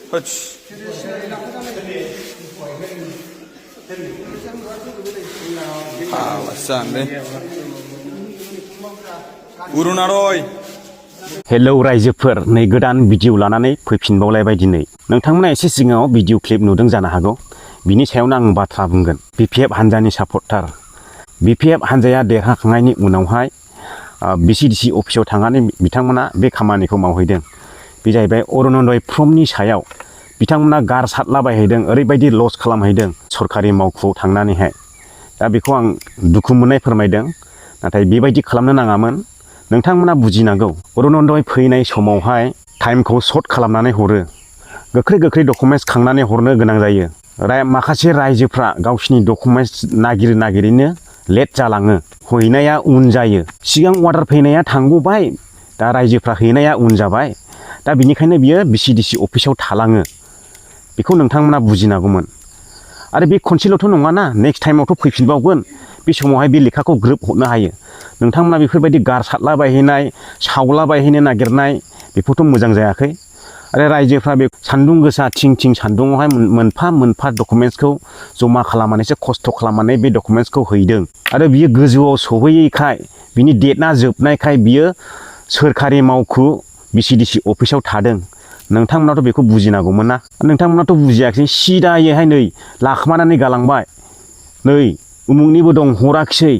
Hello रायजोफोर नै गोदान भिडिअ लानानै फैफिनबावलायबाय दिनै नोंथांमोना एसे सिगाङाव भिडिअ क्लिप नुदों जानो हागौ बिनि सायावनो आं बाथ्रा बुंगोन बिपिएफ हानजानि सापर्टार बिपिएफ हानजाया देरहाखांनायनि उनावहाय बिसिडिसि अफिसाव थांनानै बिथांमोना बे खामानिखौ मावहैदों बे जाहैबाय अरुनदय प्रमनि सायाव बिथांमोना गारसारलाबायहैदों ओरैबायदि लस खालामहैदों सरकारि मावख'आव थांनानैहाय दा बेखौ आं दुखु मोननाय फोरमायदों नाथाय बेबायदि खालामनो नाङामोन नोंथांमोना बुजिनांगौ अरुनदय फैनाय समावहाय टाइमखौ सर्ट खालामनानै हरो गोख्रै डकुमेन्ट्स खांनानै हरनो गोनां जायो माखासे रायजोफ्रा गावसिनि डकुमेन्ट्स नागिरैनो लेट जालाङो हैनाया उन जायो सिगां अर्डार फैनाया थांगबाय दा रायजोफ्रा हैनाया उन जाबाय दा बिनिखायनो बियो बिसिडिसि अफिसाव थालाङो बेखौ नोंथांमोना बुजिनांगौमोन आरो बे खनसेल'थ' नङाना नेक्स्ट टाइमावथ' फैफिनबावगोन बे समावहाय बे लेखाखौ ग्रोब हरनो हायो नोंथांमोना बेफोरबायदि गारसारलाबायहैनाय सावलाबायहैनो नागिरनाय बेफोरथ' मोजां जायाखै आरो रायजोफ्रा बे सान्दुं गोसा थिं सान्दुङावहाय मोनफा डकुमेन्ट्सखौ जमा खालामनानैसो खस्थ' खालामनानै बे डकुमेन्ट्सखौ हैदों आरो बियो गोजौआव सहैयैखाय बिनि डेटआ जोबनायखाय बियो सोरखारि मावख' बिसिडिसि अफिसाव थादों नोंथांमोनाथ' बेखौ बुजिनांगौमोन ना नोंथांमोनाथ' बुजियाखिसै सिदायैहाय नै लाखोमानानै गालांबाय नै उमुगनिबो दं हराखिसै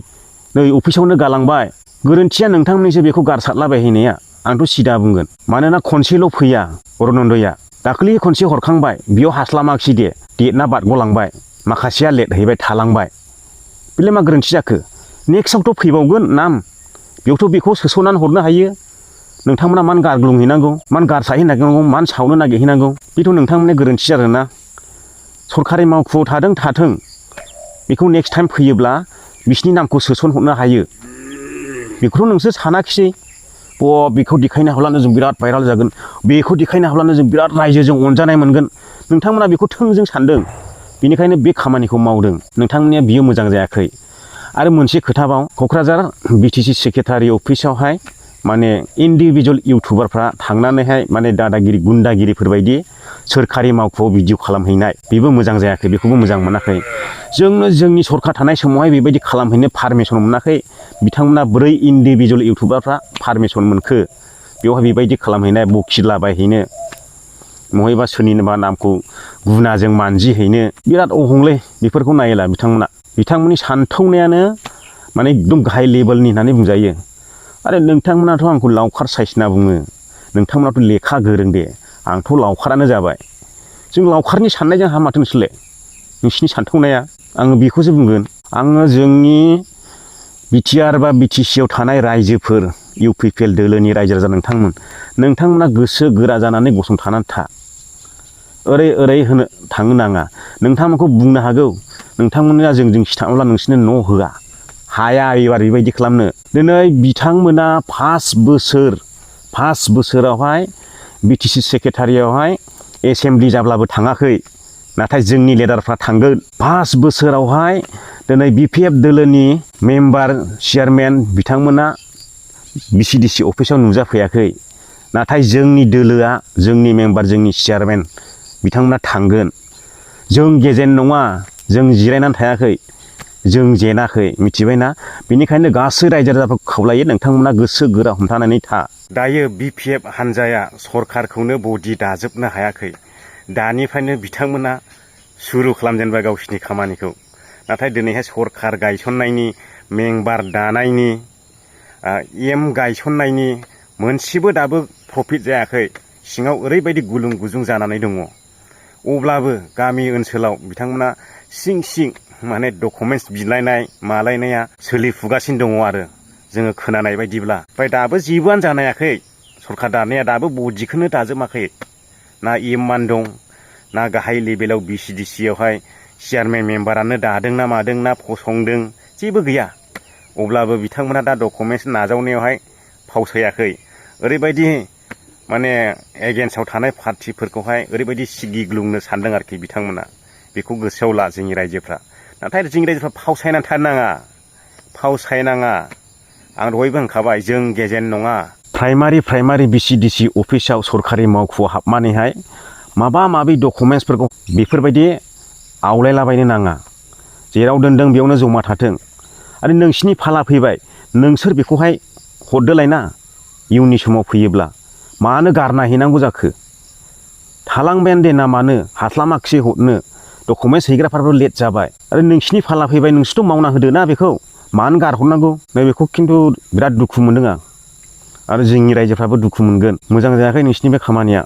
नै अफिसावनो गालांबाय गोरोन्थिया नोंथांमोननिसो बेखौ गारसारलाबायहैनाया आंथ' सिदा बुंगोन मानोना खनसेल' फैया अरुनदया दाखालि खनसे हरखांबाय बेयाव हास्लामाखिसै दे डेटना बारग'लांबाय माखासेया लेट हैबाय थालांबाय बेलाय मा गोरोन्थि जाखो नेक्स्टआवथ' फैबावगोन नाम बेयावथ' बेखौ सोस'नानै हरनो हायो नोंथांमोना मानो गारग्लुंहैनांगौ मानो गारसारहैनांगौ मानो सावनो नागिरहैनांगौ बेथ' नोंथांमोननि गोरोन्थि जादोंना सरकारि मावख'आव थाथों बेखौ नेक्स्ट टाइम फैयोब्ला बिसिनि नामखौ सोसनहरनो हायो बेखौथ' नोंसोर सानाखिसै बेखौ देखायनो हाब्लानो जों बिराद भाइराल जागोन बेखौ देखायनो हाब्लानो जों बिराद रायजोजों अनजानाय मोनगोन नोंथांमोना बेखौ थोंजों सानदों बेनिखायनो बे खामानिखौ मावदों नोंथांमोननिया बियो मोजां जायाखै आरो मोनसे खोथाबाव क'क्राझार बिटिसि सेक्रेटारि अफिसावहाय माने इन्डिभिजुवेल इउटुबारफ्रा थांनानैहाय माने दादागिरि गुन्दागिरिफोरबायदि सोरखारि मावख'आव भिडिअ खालामहैनाय बेबो मोजां जायाखै बेखौबो मोजां मोनाखै जोंनि सरकार थानाय समावहाय बेबायदि खालामहैनो पारमिसन मोनाखै बिथांमोना 4 इन्डिभिजुवेल इउटुबारफ्रा पारमिसन मोनखो बेवहाय बेबायदि खालामहैनाय बखिलाबायहैनो बहायबा सोरनिबा नामखौ गुनाजों मानजिहैनो बिराद अहंलै बेफोरखौ नायला बिथांमोननि सानथौनायानो माने एकदम गाहाय लेभेलनि होननानै बुंजायो आरो नोंथांमोनाथ' आंखौ लावखार साइस होनना बुङो नोंथांमोनाथ' लेखा गोरों दे आंथ' लावखारानो जाबाय जों लावखारनि साननायजों हामाथो नोंसोरलाय नोंसिनि सानथौनाया आङो बेखौसो बुंगोन आङो जोंनि बिटिआर बा बिटिसिआव थानाय रायजोफोर इउपिपिएल दोलोनि रायजो राजा नोंथांमोना गोसो गोरा जानानै गसंथानानै था ओरै होनो थांनो नाङा नोंथांमोनखौ बुंनो हागौ नोंथांमोना जों खिथानोब्ला नोंसोरनो न' होआ हाया एबार बेबायदि खालामनो दिनै बिथांमोना फार्स्ट बोसोरावहाय बिटिसि सेक्रेटारियावहाय एसेमब्लि जाब्लाबो थाङाखै नाथाय जोंनि लिडारफ्रा थांगोन फार्स्ट बोसोरावहाय दिनै बिपिएफ दोलोनि मेम्बार चेयारमेन बिथांमोना बिसिडिसि अफिसाव नुजाफैयाखै नाथाय जोंनि दोलोआ जोंनि मेम्बार जोंनि चेयारमेन बिथांमोना थांगोन जों गेजेन नङा जों जिरायनानै थायाखै जों जेनाखै मिथिबायना बेनिखायनो गासै रायजो राजाफोरखौ खावलायो नोंथांमोना गोसो गोरा हमथानानै था दायो बिपिएफ हानजाया सरकारखौनो बडि दाजोबनो हायाखै दानिफ्रायनो बिथांमोना सुरु खालामजेनबाय गावसिनि खामानिखौ नाथाय दिनैहाय सरकार गायसननायनि मेम्बार दानायनि एम गायसननायनि मोनसेबो दाबो प्रफिट जायाखै सिङाव ओरैबायदि गुलुं गुजुं जानानै दङ अब्लाबो गामि ओनसोलाव बिथांमोना सिं माने डकुमेन्ट्स बिलायनाय मालायनाया सोलिफुगासिनो दङ आरो जोङो खोनानाय बायदिब्ला ओमफ्राय दाबो जेबोआनो जानायाखै सरकार दानाया दाबो बडिखौनो दाजोबाखै ना एममान दं ना गाहाय लेभेलाव बिसिडिसियावहाय चेयारमेन मेम्बारानो दादों ना मादों ना फसंदों जेबो गैया अब्लाबो बिथांमोना दा डकुमेन्ट्स नाजावनायावहाय फावसायाखै ओरैबायदि माने एगेन्स्टआव थानाय पार्टिफोरखौहाय ओरैबायदि सिगिग्लुंनो सानदों आरोखि बिथांमोना बेखौ गोसोआव ला जोंनि रायजोफ्रा नाथाय जोंनि रायजोफ्रा फावसायनानै थानो नाङा आं दहायबो होनखाबाय जों गेजेन नङा प्राइमारि बिसिडिसि अफिसाव सरकारि मावख'आव हाबनानैहाय माबा माबि डकुमेन्टसफोरखौ बेफोरबायदि आवलायलाबायनो नाङा। जेराव दोनदों बेयावनो जमा थाथों। आरो नोंसिनि फाला फैबाय, नोंसोर बेखौहाय हरदोलायना इयुननि समाव फैयोब्ला मानो गारना हैनांगौ जाखो? थालांबायानो दे ना मानो हास्लामाखिसै हरनो, डकुमेन्टस हैग्राफ्राबो लेट जाबाय आरो नोंसिनि फाला फैबाय, नोंसोरथ' मावना होदो ना बेखौ, मानो गारहरनांगौ? बेखौ खिन्थु बिराद दुखु मोनदों आं आरो जोंनि रायजोफ्राबो दुखु मोनगोन। मोजां जायाखै नोंसिनि बे खामानिया।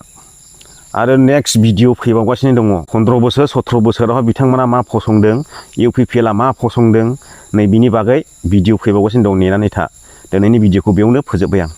आरो नेक्स्ट भिडिअ फैबावगासिनो दङ। 15 बोसोर 17 बोसोरावहाय बिथांमोना मा फसंदों, UPPLआ मा फसंदों, नै बिनि बागै भिडिअ फैबावगासिनो दं। नेनानै था। दिनैनि भिडिअखौ बेयावनो फोजोबबाय आं।